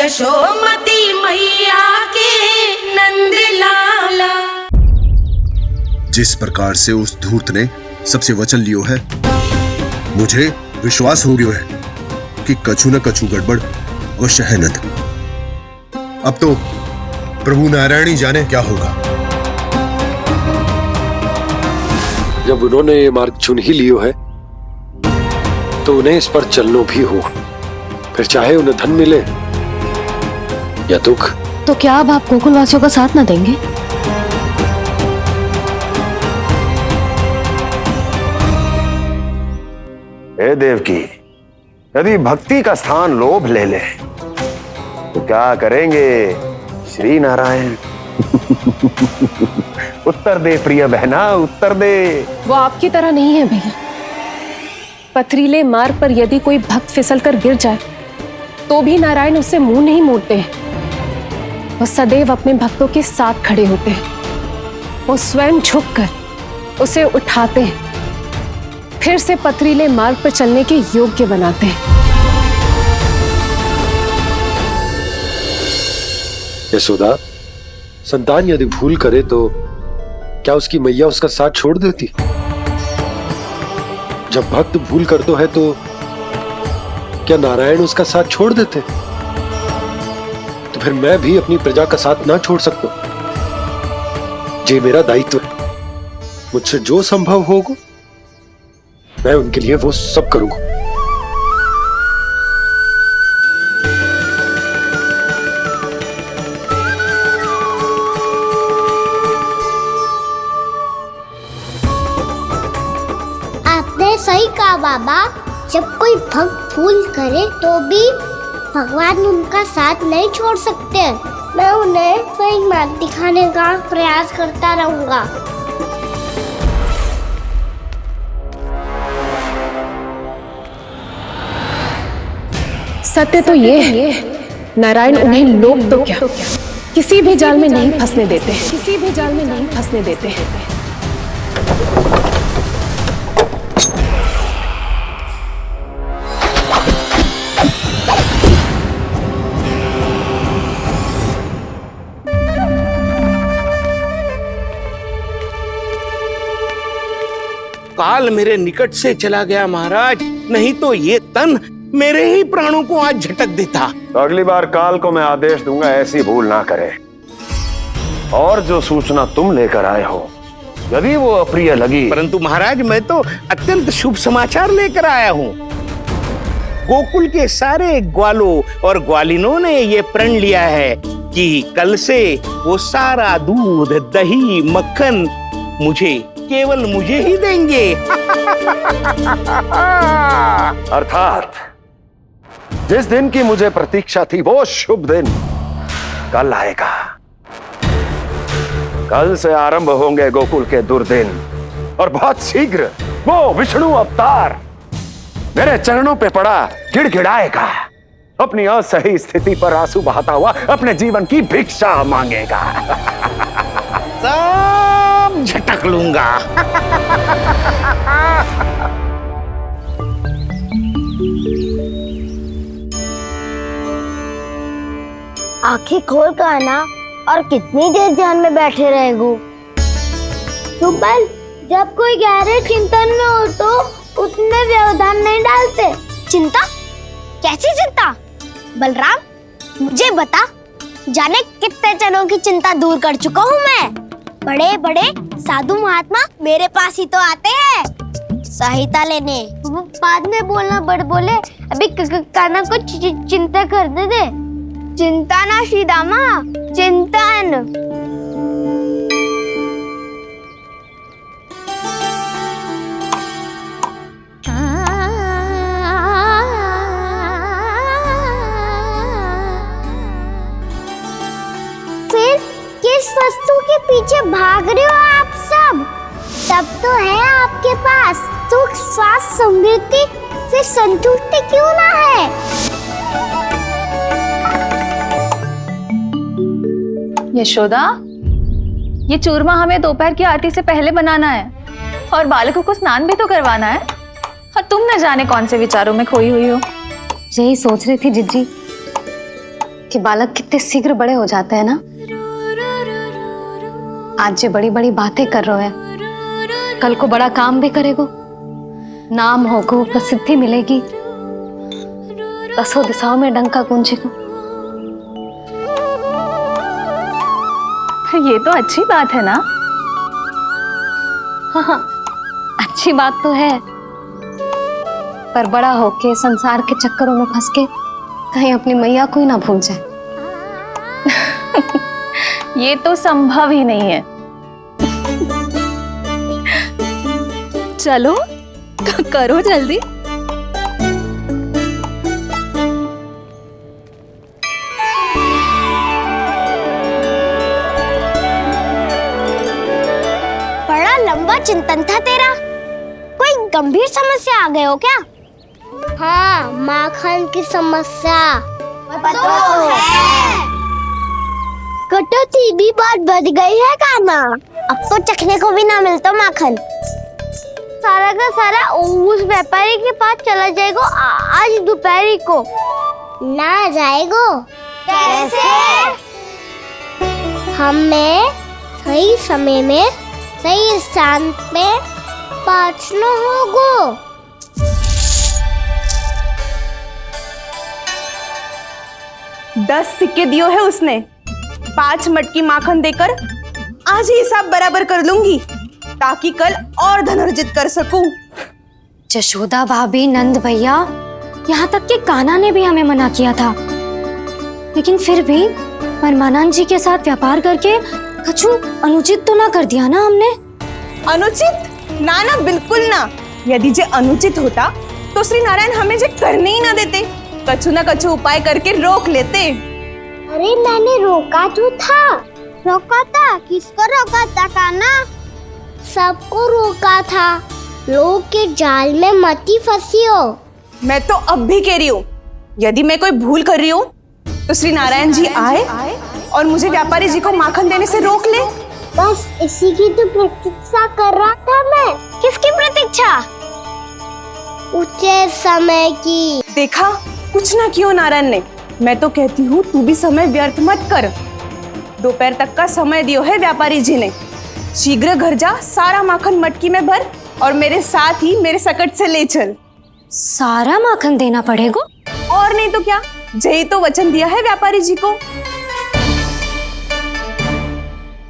यशोमती मैया के नंद लाला। जिस प्रकार से उस धूर्त ने सबसे वचन लियो है, मुझे विश्वास हो गयो है कि कछु न कछु गड़बड़ अवश्य है नंद। अब तो प्रभु नारायण ही जाने क्या होगा। जब उन्होंने ये मार्ग चुन ही लियो है तो उन्हें इस पर चलना भी हो, फिर चाहे उन्हें धन मिले या दुख। तो क्या अब आप गोकुलवासियों का साथ ना देंगे? हे देवकी, यदि भक्ति का स्थान लोभ ले ले तो क्या करेंगे श्री नारायण? उत्तर दे प्रिय बहना, उत्तर दे। वो आपकी तरह नहीं है भैया। पथरीले मार्ग पर यदि कोई भक्त फिसल कर गिर जाए तो भी नारायण उससे मुंह नहीं मोड़ते हैं। वो सदैव अपने भक्तों के साथ खड़े होते हैं। वो स्वयं झुककर उसे उठाते हैं, फिर से पथरीले मार्ग पर चलने के योग्य बनाते हैं। यशोदा, संतान यदि भूल करे तो क्या उसकी मैया उसका साथ छोड़ देती? जब भक्त भूल करते है तो क्या नारायण उसका साथ छोड़ देते? तो फिर मैं भी अपनी प्रजा का साथ ना छोड़ सकता। ये मेरा दायित्व है। मुझसे जो संभव होगा मैं उनके लिए वो सब करूंगा। आपने सही कहा बाबा। जब कोई भक्त भूल करे तो भी भगवान उनका साथ नहीं छोड़ सकते। मैं उन्हें सही मार्ग दिखाने का प्रयास करता रहूंगा। सत्य तो ये है, नारायण उन्हें लोग तो क्या किसी भी जाल में नहीं फंसने देते, किसी भी जाल में नहीं फंसने देते हैं। काल मेरे निकट से चला गया महाराज, नहीं तो ये तन मेरे ही प्राणों को आज झटक देता। तो अगली बार काल को मैं आदेश दूंगा ऐसी भूल ना करे। और जो सूचना तुम लेकर आए हो यदि वो अप्रिय लगी, परंतु महाराज मैं तो अत्यंत शुभ समाचार लेकर आया हूँ। गोकुल के सारे ग्वालों और ग्वालिनों ने ये प्रण लिया है कि कल से वो सारा दूध, दही, मक्खन केवल मुझे ही देंगे। अर्थात जिस दिन की मुझे प्रतीक्षा थी वो शुभ दिन कल आएगा। कल से आरंभ होंगे गोकुल के दुर्दिन और बहुत शीघ्र वो विष्णु अवतार मेरे चरणों पे पड़ा गिड़गिड़ाएगा। अपनी असही स्थिति पर आंसू बहाता हुआ अपने जीवन की भिक्षा मांगेगा। सब झटक लूंगा। आंखें खोल कर आना। और कितनी देर ध्यान में बैठे रहेगो? सुबह जब कोई गहरे चिंतन में हो तो उसमें व्यवधान नहीं डालते। चिंता? कैसी चिंता? बलराम मुझे बता, जाने कितने जनों की चिंता दूर कर चुका हूँ मैं। बड़े बड़े साधु महात्मा मेरे पास ही तो आते हैं सहायता लेने। बाद में बोलना बड़ बोले, अभी काना को चिंता कर दे। चिंता ना श्रीदामा, चिंतन। फिर किस वस्तु के पीछे भाग रहे हो आप सब? तब तो है आपके पास सुख, स्वास्थ्य, समृद्धि, फिर संतुष्टि क्यों ना है? यशोदा, ये चूरमा हमें दोपहर की आरती से पहले बनाना है और बालकों को स्नान भी तो करवाना है। और तुम न जाने कौन से विचारों में खोई हुई हो। यही सोच रही थी जिज्जी कि बालक कितने शीघ्र बड़े हो जाते हैं ना। आज जो बड़ी बड़ी बातें कर रहे हैं, कल को बड़ा काम भी करेगो, नाम होगो, प्रसिद्धि मिलेगी, दसों दिशाओं में डंका गूंजेगा। ये तो अच्छी बात है ना। हाँ, अच्छी बात तो है, पर बड़ा होके संसार के चक्करों में फंस के कहीं अपनी मैया को ही ना भूल जाए। ये तो संभव ही नहीं है। चलो करो जल्दी। बड़ा लंबा चिंतन था तेरा। कोई गंभीर समस्या आ गए हो क्या? हाँ, माखन की समस्या तो है। कटौती भी बहुत बढ़ गई है काना। अब तो चखने को भी ना मिलता माखन। सारा का सारा उस व्यापारी के पास चला जाएगा आज दोपहर को। ना जाएगो? कैसे? हमें सही समय में सही स्थान पे पहुंचना होगा। 10 सिक्के दियो है उसने। 5 मटकी माखन देकर आज ही हिसाब बराबर कर लूंगी, ताकि कल और धन अर्जित कर सकूं। जशोदा भाभी, नंद भैया, यहाँ तक कि कान्हा ने भी हमें मना किया था, लेकिन फिर भी परमानंद जी के साथ व्यापार करके कछु अनुचित तो ना कर दिया ना हमने? अनुचित? ना ना, बिल्कुल ना। यदि जे अनुचित होता तो श्री नारायण हमें जे करने ही ना देते, कछु ना कछु उपाय करके रोक लेते। अरे मैंने रोका तो था। रोका था? किसको रोका था कान्हा? सबको रोका था। लोग के जाल में मती फंसी हो। मैं तो अब भी कह रही हूँ, यदि मैं कोई भूल कर रही हूँ तो श्री नारायण जी आए और मुझे व्यापारी जी को माखन देने से रोक ले। बस इसी की तो प्रतीक्षा कर रहा था मैं। किसकी प्रतीक्षा? उचित समय की। देखा, कुछ ना क्यों नारायण ने। मैं तो कहती हूँ तू भी समय व्यर्थ मत कर। दोपहर तक का समय दियो है व्यापारी जी ने। शीघ्र घर जा, सारा माखन मटकी में भर और मेरे साथ ही मेरे सकट से ले चल। सारा माखन देना पड़ेगा? और नहीं तो क्या, जय तो वचन दिया है व्यापारी जी को।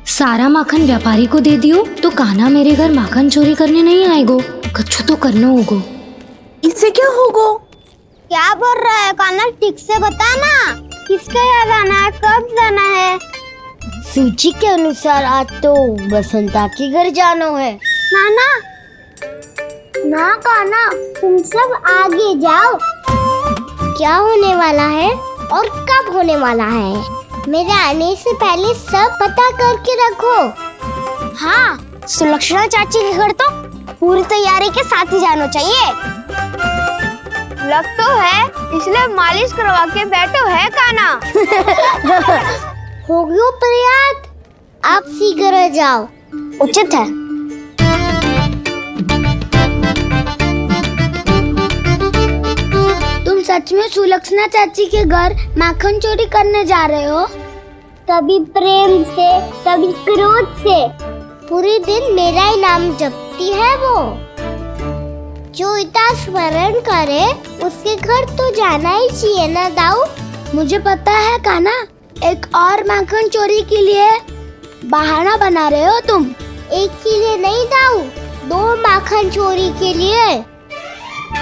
सारा माखन व्यापारी को दे दियो तो कान्हा मेरे घर माखन चोरी करने नहीं आएगो। कछु तो करना होगा। इससे क्या होगा? क्या बोल रहा है कान्हा? ठीक से बता ना। किसका यहाँ जाना है, कब जाना है? सूची के अनुसार आज तो बसंता के घर जाना है। नाना, ना कान्हा, तुम सब आगे जाओ। क्या होने वाला है और कब होने वाला है, मेरे आने से पहले सब पता करके रखो। हाँ, सुलक्षणा चाची के घर तो पूरी तैयारी के साथ ही जाना चाहिए। लग तो है, इसलिए मालिश करवा के बैठो है कान्हा। हो गयो प्रयास, आप शीघ्र जाओ, उचित है। तुम सच में सुलक्षणा चाची के घर माखन चोरी करने जा रहे हो? कभी प्रेम से, कभी क्रोध से, पूरे दिन मेरा ही नाम जपती है वो। जो इतना स्मरण करे उसके घर तो जाना ही चाहिए ना दाऊ। मुझे पता है कान्हा, एक और माखन चोरी के लिए बहाना बना रहे हो तुम। एक के लिए नहीं दाऊ, 2 माखन चोरी के लिए।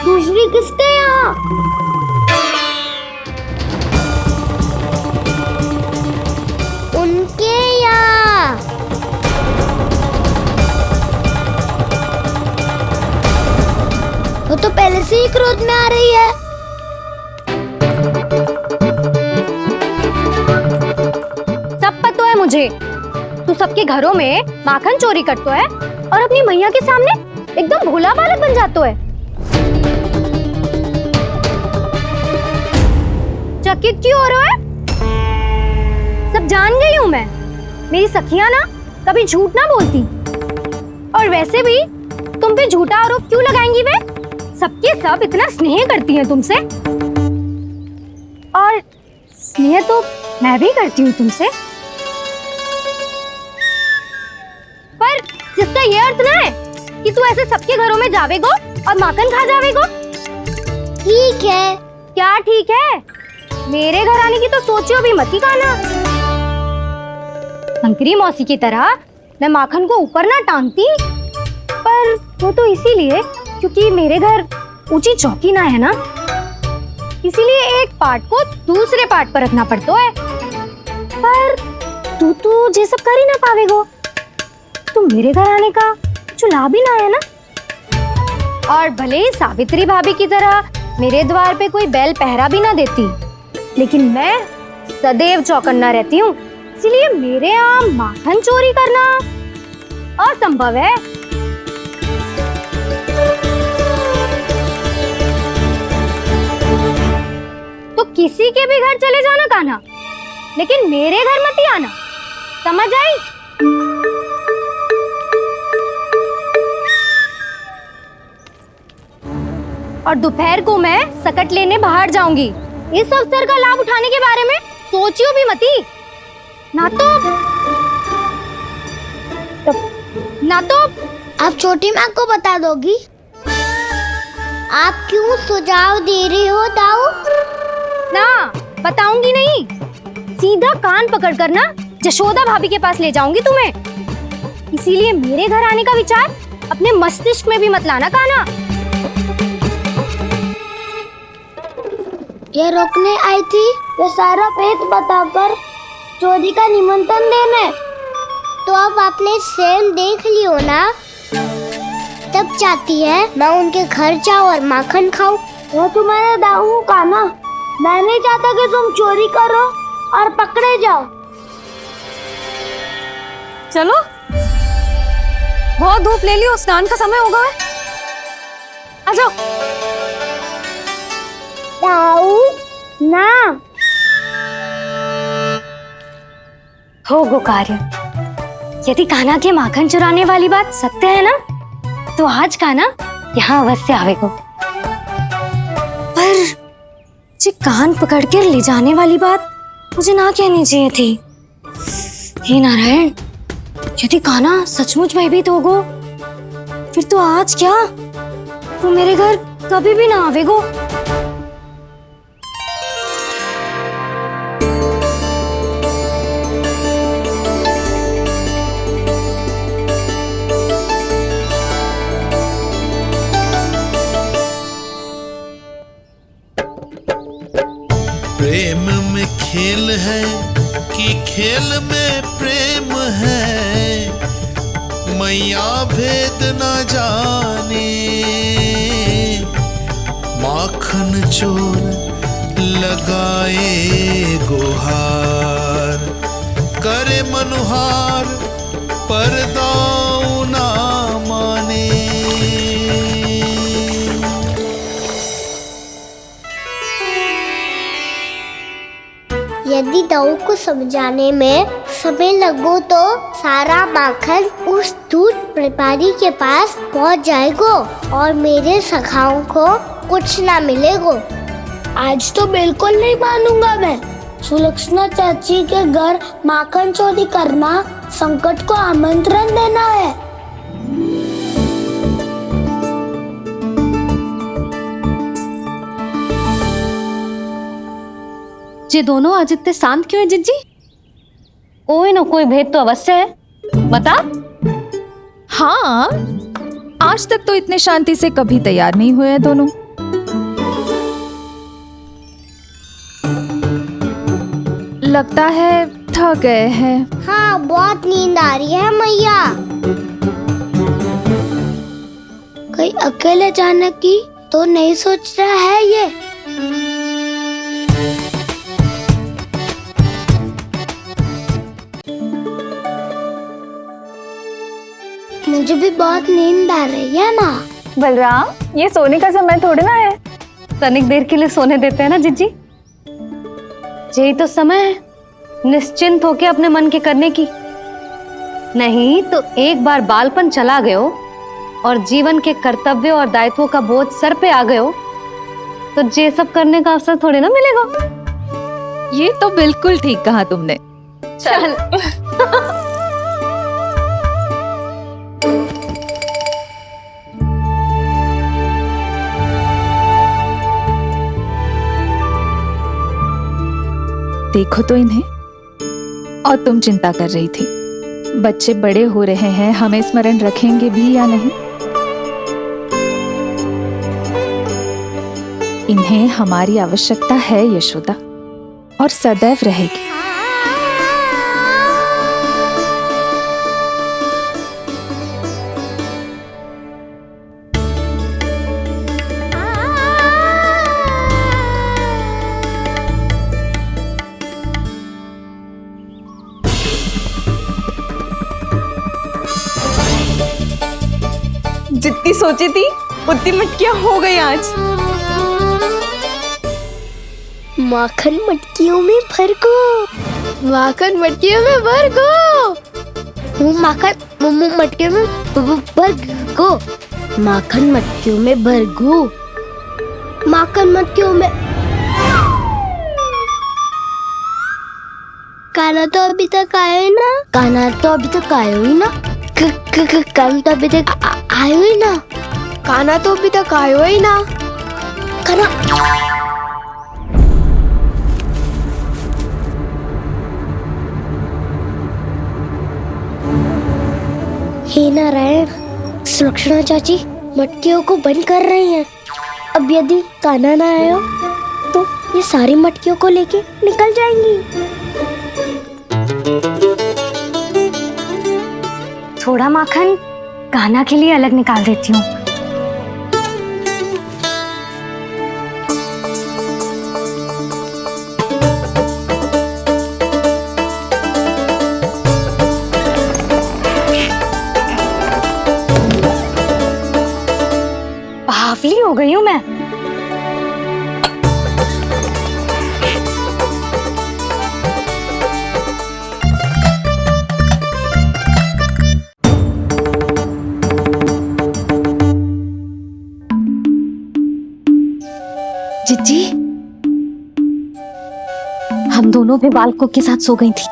दूसरी किसके यहाँ? उनके यहाँ। वो तो पहले से ही क्रोध में आ रही है। सब पता है मुझे, तू सबके घरों में माखन चोरी करतो है और अपनी मैया के सामने एकदम भोला बालक बन जातो है। चकित क्यों हो रहा है? सब जान गई हूं मैं। मेरी सखियां ना कभी झूठ ना बोलती, और वैसे भी तुम पे झूठा आरोप क्यों लगाएंगी वे? सबके सब इतना स्नेह करती हैं तुमसे, और स्नेह तो मैं भी करती हूँ तुमसे, पर जिसका ये अर्थ ना है कि तू ऐसे सबके घरों में जावेगो और माखन खा जावेगो। ठीक है। क्या ठीक है? मेरे घर आने की तो सोचियो भी मत ही खाना। शंकरी मौसी की तरह मैं माखन को ऊपर ना टांगती, पर वो तो इसीलिए क्योंकि मेरे घर ऊंची चौकी ना है ना, इसीलिए एक पार्ट को दूसरे पार्ट पर रखना पड़ता है। पर तू तो ये सब कर ही ना पावेगो, तो मेरे घर आने का कुछ लाभ ही ना है ना। और भले ही सावित्री भाभी की तरह मेरे द्वार पे कोई बैल पहरा भी ना देती, लेकिन मैं सदैव चौकन्ना रहती हूँ, इसलिए मेरे यहाँ माखन चोरी करना असंभव है। तो किसी के भी घर चले जाना कान्हा, लेकिन मेरे घर मत ही आना, समझ आई? और दोपहर को मैं सकट लेने बाहर जाऊंगी। इस अवसर का लाभ उठाने के बारे में सोचियो भी मती, ना तो आप छोटी माँ को बता दोगी? आप क्यों सुझाव दे रही हो दाऊ? ना बताऊंगी नहीं, सीधा कान पकड़ कर ना जशोदा भाभी के पास ले जाऊंगी तुम्हें। इसीलिए मेरे घर आने का विचार अपने मस्तिष्क में भी मत लाना कान्हा। ये रोकने आई थी ये सारा पेट बताकर चोरी का निमंत्रण देने। तो अब आपने सेम देख लियो ना, तब चाहती है मैं उनके घर जाऊँ और माखन खाऊं। वो तुम्हारा दाऊ का ना, मैं नहीं चाहता कि तुम चोरी करो और पकड़े जाओ। चलो, बहुत धूप ले लियो, स्नान का समय होगा। आ जाओ। दाऊ ना हो गो कार्य। यदि कान्हा के माखन चुराने वाली बात सत्य है ना, तो आज कान्हा यहाँ अवश्य आवेगो। पर जे कान पकड़ कर ले जाने वाली बात मुझे ना कहनी चाहिए थी। हे नारायण, यदि कान्हा सचमुच भयभीत होगो, फिर तो आज क्या, वो मेरे घर कभी भी ना आवेगो। प्रेम में खेल है कि खेल में प्रेम है, मैया भेद न जाने। माखन चोर लगाए गुहार, करे मनुहार पर दाऊ ना माने। यदि दाऊ को समझाने में समय लगो तो सारा माखन उस दूध व्यापारी के पास पहुंच जाएगो और मेरे सखाओं को कुछ ना मिलेगो। आज तो बिल्कुल नहीं मानूंगा मैं। सुलक्षणा चाची के घर माखन चोरी करना संकट को आमंत्रण देना है। ये दोनों आज इतने शांत क्यों है जिज्जी? कोई ना कोई भेद तो अवश्य है, बता। हाँ, आज तक तो इतने शांति से कभी तैयार नहीं हुए हैं दोनों। लगता है थक गए हैं। हाँ, बहुत नींद आ रही है मैया। कहीं अकेले जाने की तो नहीं सोच रहा है ये? मुझे भी बहुत नींद आ रही है ना। बलराम, ये सोने का समय थोड़ी ना है। तनिक देर के लिए सोने देते हैं ना जिज्जी। यही तो समय है निश्चिंत होके अपने मन के करने की। नहीं तो एक बार बालपन चला गयो और जीवन के कर्तव्यों और दायित्वों का बोझ सर पे आ गयो, तो ये सब करने का अवसर थोड़ी ना मिलेगा। ये तो बिल्कुल ठीक कहा तुमने। चल देखो तो इन्हें, और तुम चिंता कर रही थी बच्चे बड़े हो रहे हैं, हमें स्मरण रखेंगे भी या नहीं। इन्हें हमारी आवश्यकता है यशोदा, और सदैव रहेगी। जितनी सोची थी उतनी मटकियां हो गई आज। माखन मटकियों में भर को, माखन मटकियों में भर को, माखन मटकियों में भर को, माखन मटकियों में भर को, माखन मटकियों में। काना तो अभी तक आया ही ना, काना तो अभी तक आया ही ना, काना तो अभी तक आयो ही ना, काना तो अभी तक आयो ही ना, काना। हे नारायण, सुलक्षणा चाची मटकियों को बंद कर रही हैं। अब यदि कान्हा ना आया तो ये सारी मटकियों को लेके निकल जाएंगी। थोड़ा माखन कान्हा के लिए अलग निकाल देती हूँ। बावली हो गई हूँ मैं। जिज्जी, हम दोनों भी बालकों के साथ सो गई थी।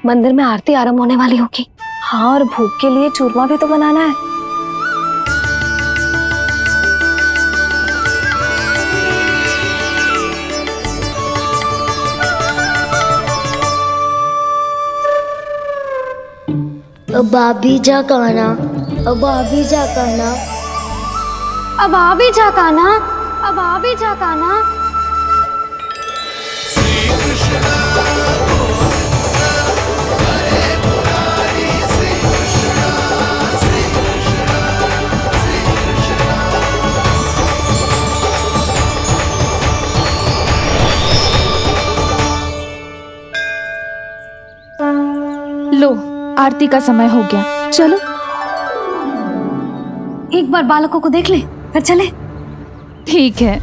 मंदिर में आरती आरंभ होने वाली होगी। हाँ, और भूख के लिए चूरमा भी तो बनाना है। अब आभी जा कान्हा, अब आभी जा कान्हा, अब आ भी जा कान्हा, अब आ भी जा कान्हा। लो, आरती का समय हो गया, चलो। एक बार बालकों को देख ले, फिर चले। ठीक है।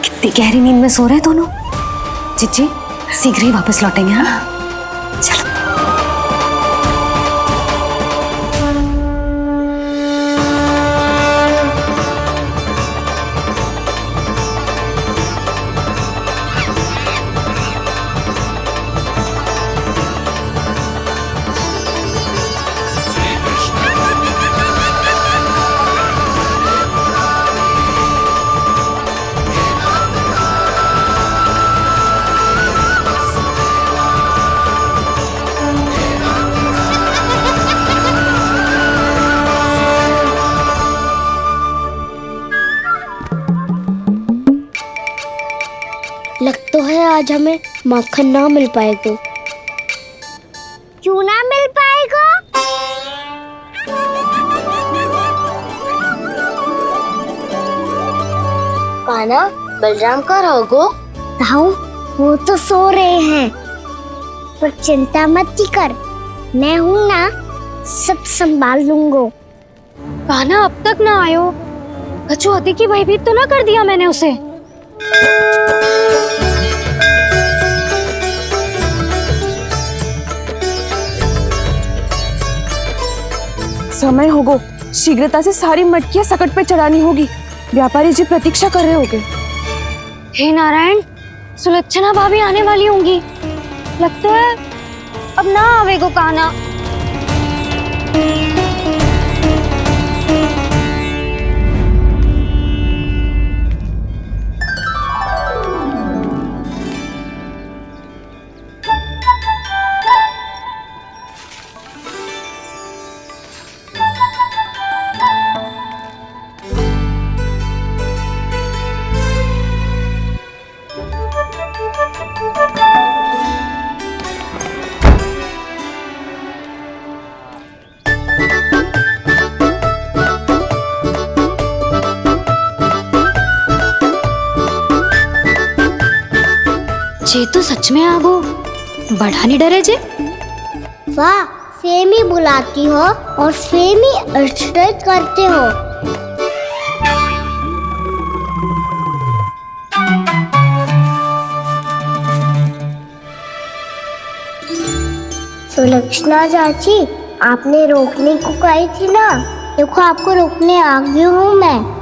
कितनी गहरी नींद में सो रहे दोनों। जिज्जी शीघ्र ही वापस लौटेंगे। हाँ, चलो। लग तो है आज हमें माखन ना मिल पाएगा। क्यों ना मिल पाएगा? कान्हा, बलराम का रहोगो? ताऊ, वो तो सो रहे हैं, पर चिंता मत कर, मैं हूँ ना, सब संभाल लूंगा। कान्हा अब तक ना आयो, कछु अति की भयभीत तो ना कर दिया मैंने उसे? समय होगो, शीघ्रता से सारी मटकियां सकट पे चढ़ानी होगी। व्यापारी जी प्रतीक्षा कर रहे होंगे। हे नारायण, सुलक्षणा भाभी आने वाली होंगी। लगता है अब ना आवेगो कान्हा। जे तो सच में आगो, बड़ा नहीं डरे जे। वाह, सेम ही बुलाती हो और सेम ही अर्चना करते हो। सुलक्षणा चाची, आपने रोकने को कही थी ना, देखो आपको रोकने आ गई हूँ मैं।